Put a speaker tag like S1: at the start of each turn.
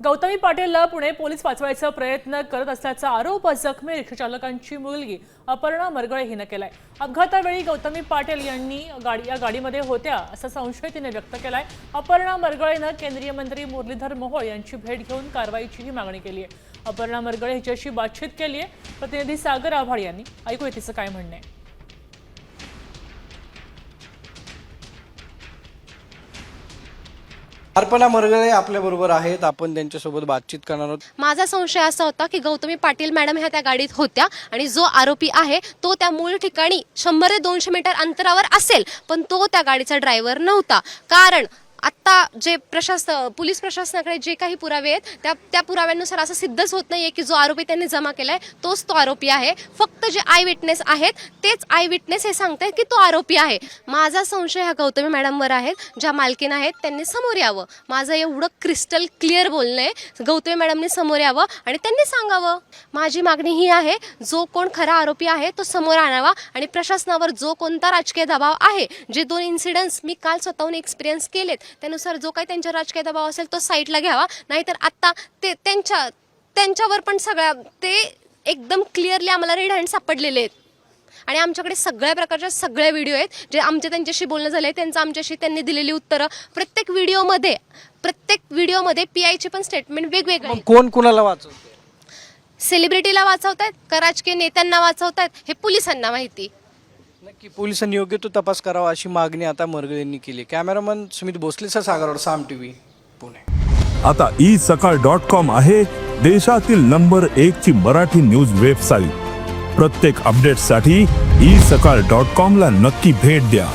S1: Gautami पाटीलला Pune police वाचवायचा प्रयत्न करत असल्याचा आरोप जखमी रिक्षाचालकांची मुलगी अपर्णा मरगळे हिने केलाय। अपघातावेळी गौतमी पाटील यांनी या गाडीमध्ये होत्या असा संशय तिने व्यक्त केलाय। अपर्णा मरगळेने केंद्रीय मंत्री मुरलीधर मोहोळ यांची भेट घेऊन कारवाईची मागणी केली आहे। अपर्णा मरगळे हिच्याशी बातचीत केली आहे। प्रतिनिधी सागर आव्हाड यांनी ऐकूया तिचं काय म्हणणं आहे।
S2: अपर्णा मरगळे आपल्या बरोबर आहेत, आपण त्यांच्यासोबत बातचीत करणार आहोत।
S3: माझा संशय असा होता की गौतमी पाटील मॅडम ह्या त्या गाडीत होत्या आणि जो आरोपी आहे तो त्या मूळ ठिकाणी 100 ते 200 मीटर अंतरावर असेल, पण तो त्या गाडीचा ड्रायव्हर नव्हता। कारण आता जे पोलीस प्रशासनाकडे जे काही पुरावे आहेत त्या पुराव्यांनुसार असं सिद्धच होत नाहीये की जो आरोपी त्यांनी जमा केलाय तोच तो आरोपी आहे। फक्त जे आय विटनेस आहेत तेच आय विटनेस हे सांगतायत की तो आरोपी आहे। माझा संशय ह्या गौतमी मॅडमवर आहे, ज्या मालकीण आहेत त्यांनी समोर यावं। माझं एवढं क्रिस्टल क्लिअर बोलणं आहे, गौतमी मॅडमनी समोर यावं आणि त्यांनी सांगावं। माझी मागणी ही आहे, जो कोण खरा आरोपी आहे तो समोर आणावा आणि प्रशासनावर जो कोणता राजकीय दबाव आहे, जे 2 इन्सिडेंट्स मी काल स्वतःहून एक्सपिरियन्स केलेत त्यानुसार जो काही त्यांच्या राजकीय दबाव असेल तो साईडला घ्यावा। नाहीतर आता ते त्यांच्यावर पण सगळ्या ते एकदम क्लिअरली आम्हाला रेड हँड सापडलेले आहेत आणि आमच्याकडे सगळ्या प्रकारचे सगळे व्हिडिओ आहेत जे आमचे त्यांच्याशी बोलणं झाले, त्यांचं आमच्याशी त्यांनी दिलेली उत्तरं। प्रत्येक व्हिडिओमध्ये पीआयची पण स्टेटमेंट वेगवेगळे।
S2: कोण कुणाला वाचवतंय?
S3: सेलिब्रिटीला वाचवतायत का राजकीय नेत्यांना वाचवतायत हे पोलिसांना माहिती।
S2: नक्की पोलिसांनी योग्य तो तपास करावा अशी मागणी आता मरगळेंनी केली। कॅमेरामन सुमित भोसलेसह सागर साम टीव्ही पुणे।
S4: आता isakal.com आहे देशातील नंबर 1 ची मराठी न्यूज वेबसाईट। प्रत्येक अपडेटसाठी isakal.com ला नक्की भेट द्या।